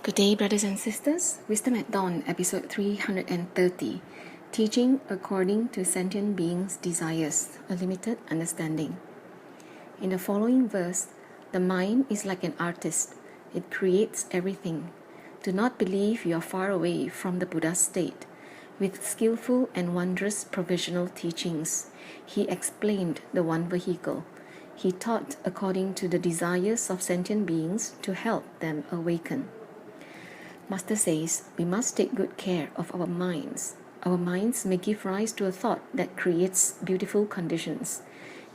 Good day, brothers and sisters. Wisdom at Dawn, episode 330. Teaching according to sentient beings' desires, a limited understanding. In the following verse, the mind is like an artist. It creates everything. Do not believe you are far away from the Buddha state. With skillful and wondrous provisional teachings, he explained the one vehicle. He taught according to the desires of sentient beings to help them awaken. Master says, we must take good care of our minds. Our minds may give rise to a thought that creates beautiful conditions.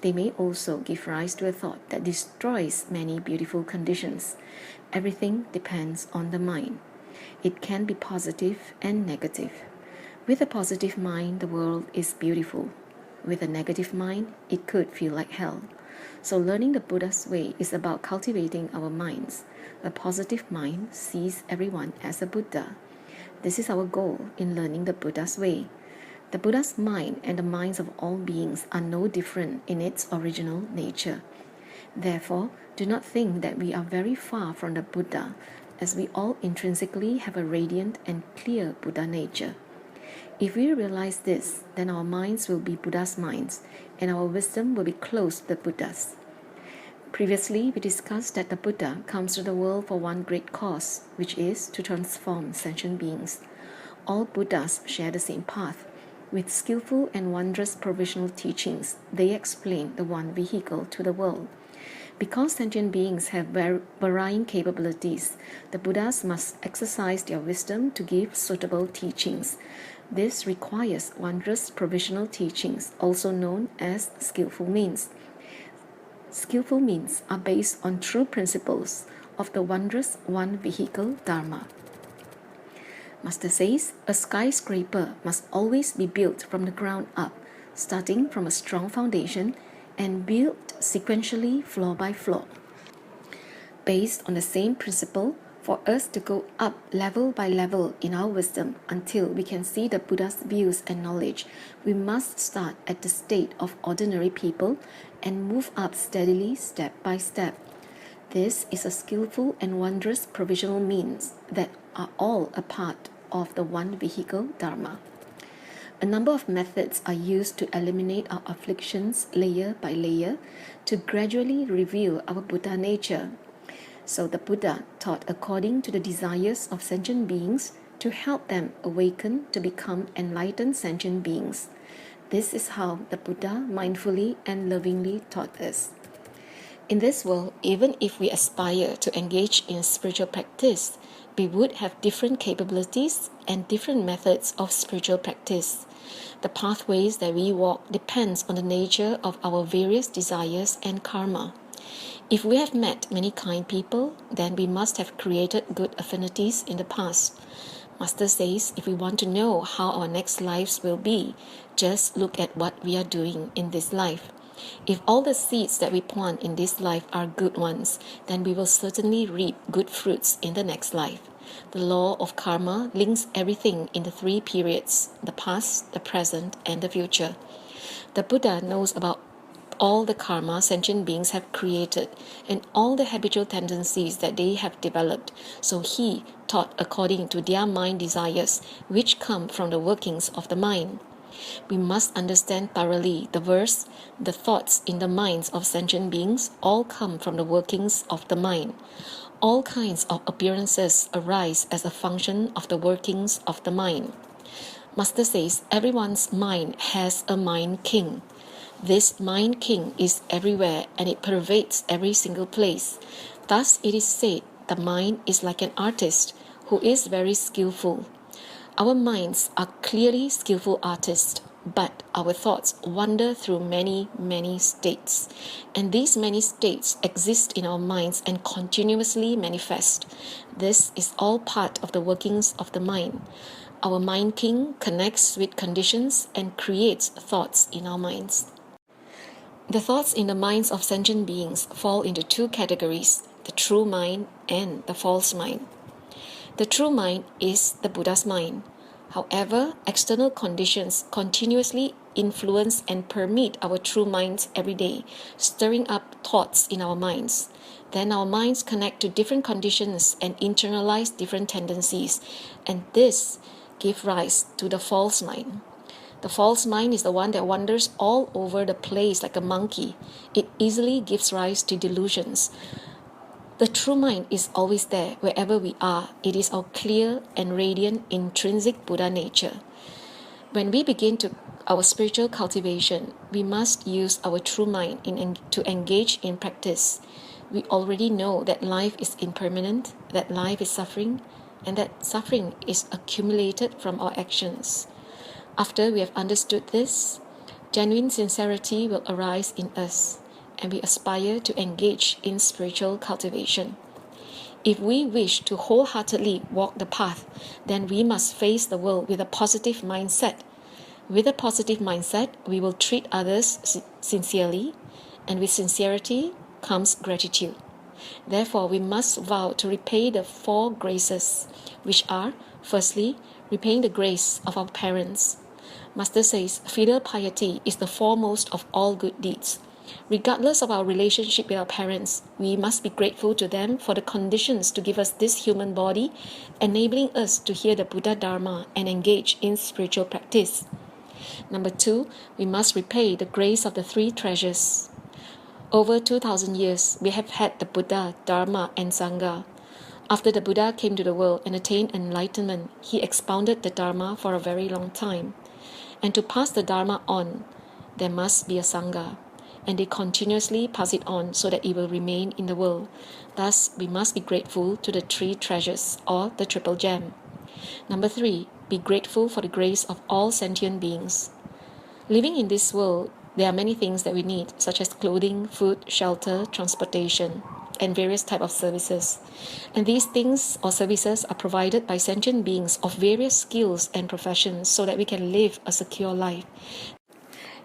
They may also give rise to a thought that destroys many beautiful conditions. Everything depends on the mind. It can be positive and negative. With a positive mind, the world is beautiful. With a negative mind, it could feel like hell. So learning the Buddha's way is about cultivating our minds. A positive mind sees everyone as a Buddha. This is our goal in learning the Buddha's way. The Buddha's mind and the minds of all beings are no different in its original nature. Therefore, do not think that we are very far from the Buddha, as we all intrinsically have a radiant and clear Buddha nature. If we realize this, then our minds will be Buddha's minds, and our wisdom will be close to the Buddha's. Previously, we discussed that the Buddha comes to the world for one great cause, which is to transform sentient beings. All Buddhas share the same path. With skillful and wondrous provisional teachings, they explain the one vehicle to the world. Because sentient beings have varying capabilities, the Buddhas must exercise their wisdom to give suitable teachings. This requires wondrous provisional teachings, also known as skillful means. Skillful means are based on true principles of the wondrous one vehicle Dharma. Master says, a skyscraper must always be built from the ground up, starting from a strong foundation and built sequentially floor by floor. Based on the same principle, for us to go up level by level in our wisdom until we can see the Buddha's views and knowledge, we must start at the state of ordinary people and move up steadily step by step. This is a skillful and wondrous provisional means that are all a part of the one vehicle Dharma. A number of methods are used to eliminate our afflictions layer by layer to gradually reveal our Buddha nature. So the Buddha taught according to the desires of sentient beings to help them awaken to become enlightened sentient beings. This is how the Buddha mindfully and lovingly taught us. In this world, even if we aspire to engage in spiritual practice, we would have different capabilities and different methods of spiritual practice. The pathways that we walk depends on the nature of our various desires and karma. If we have met many kind people, then we must have created good affinities in the past. Master says, if we want to know how our next lives will be, just look at what we are doing in this life. If all the seeds that we plant in this life are good ones, then we will certainly reap good fruits in the next life. The law of karma links everything in the three periods, the past, the present, and the future. The Buddha knows about all the karma sentient beings have created and all the habitual tendencies that they have developed. So he taught according to their mind desires, which come from the workings of the mind. We must understand thoroughly the verse, the thoughts in the minds of sentient beings all come from the workings of the mind. All kinds of appearances arise as a function of the workings of the mind. Master says everyone's mind has a mind king. This mind king is everywhere and it pervades every single place. Thus it is said, the mind is like an artist who is very skillful. Our minds are clearly skillful artists, but our thoughts wander through many, many states. And these many states exist in our minds and continuously manifest. This is all part of the workings of the mind. Our mind king connects with conditions and creates thoughts in our minds. The thoughts in the minds of sentient beings fall into two categories, the true mind and the false mind. The true mind is the Buddha's mind. However, external conditions continuously influence and permeate our true minds every day, stirring up thoughts in our minds. Then our minds connect to different conditions and internalize different tendencies, and this gives rise to the false mind. The false mind is the one that wanders all over the place like a monkey. It easily gives rise to delusions. The true mind is always there, wherever we are. It is our clear and radiant intrinsic Buddha nature. When we begin our spiritual cultivation, we must use our true mind to engage in practice. We already know that life is impermanent, that life is suffering, and that suffering is accumulated from our actions. After we have understood this, genuine sincerity will arise in us, and we aspire to engage in spiritual cultivation. If we wish to wholeheartedly walk the path, then we must face the world with a positive mindset. With a positive mindset, we will treat others sincerely, and with sincerity comes gratitude. Therefore, we must vow to repay the 4 graces, which are, firstly, repaying the grace of our parents. Master says, filial piety is the foremost of all good deeds. Regardless of our relationship with our parents, we must be grateful to them for the conditions to give us this human body, enabling us to hear the Buddha Dharma and engage in spiritual practice. Number 2, we must repay the grace of the 3 treasures. Over 2,000 years, we have had the Buddha, Dharma, and Sangha. After the Buddha came to the world and attained enlightenment, he expounded the Dharma for a very long time. And to pass the Dharma on, there must be a Sangha, and they continuously pass it on so that it will remain in the world. Thus, we must be grateful to the 3 treasures, or the triple gem. Number 3, be grateful for the grace of all sentient beings. Living in this world, there are many things that we need, such as clothing, food, shelter, transportation, and various types of services. And these things or services are provided by sentient beings of various skills and professions so that we can live a secure life.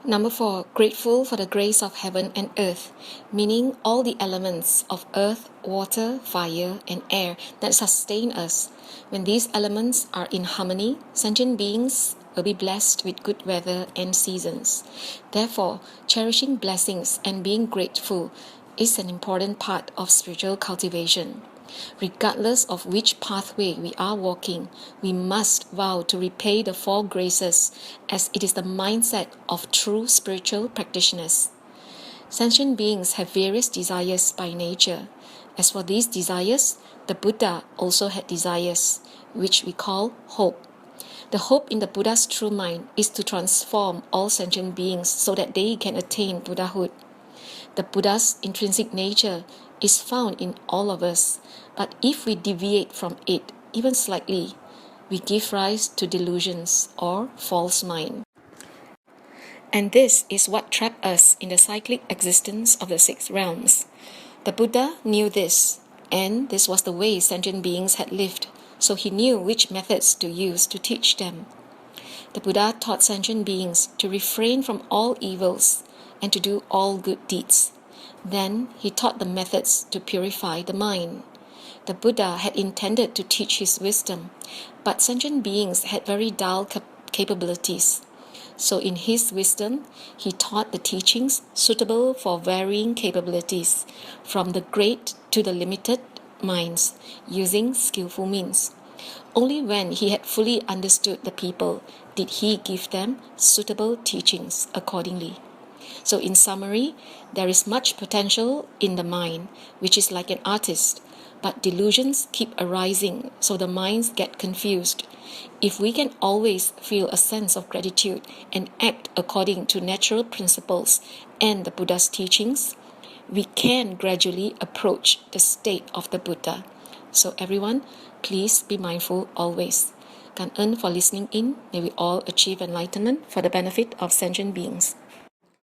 Number 4, grateful for the grace of heaven and earth, meaning all the elements of earth, water, fire, and air that sustain us. When these elements are in harmony, sentient beings will be blessed with good weather and seasons. Therefore, cherishing blessings and being grateful is an important part of spiritual cultivation. Regardless of which pathway we are walking, we must vow to repay the 4 graces, as it is the mindset of true spiritual practitioners. Sentient beings have various desires by nature. As for these desires, the Buddha also had desires, which we call hope. The hope in the Buddha's true mind is to transform all sentient beings so that they can attain Buddhahood. The Buddha's intrinsic nature is found in all of us, but if we deviate from it even slightly, we give rise to delusions or false mind. And this is what trapped us in the cyclic existence of the 6 realms. The Buddha knew this, and this was the way sentient beings had lived, so he knew which methods to use to teach them. The Buddha taught sentient beings to refrain from all evils and to do all good deeds. Then he taught the methods to purify the mind. The Buddha had intended to teach his wisdom, but sentient beings had very dull capabilities. So in his wisdom, he taught the teachings suitable for varying capabilities, from the great to the limited minds, using skillful means. Only when he had fully understood the people did he give them suitable teachings accordingly. So in summary, there is much potential in the mind, which is like an artist, but delusions keep arising, so the minds get confused. If we can always feel a sense of gratitude and act according to natural principles and the Buddha's teachings, we can gradually approach the state of the Buddha. So everyone, please be mindful always.感恩 for listening in. May we all achieve enlightenment for the benefit of sentient beings.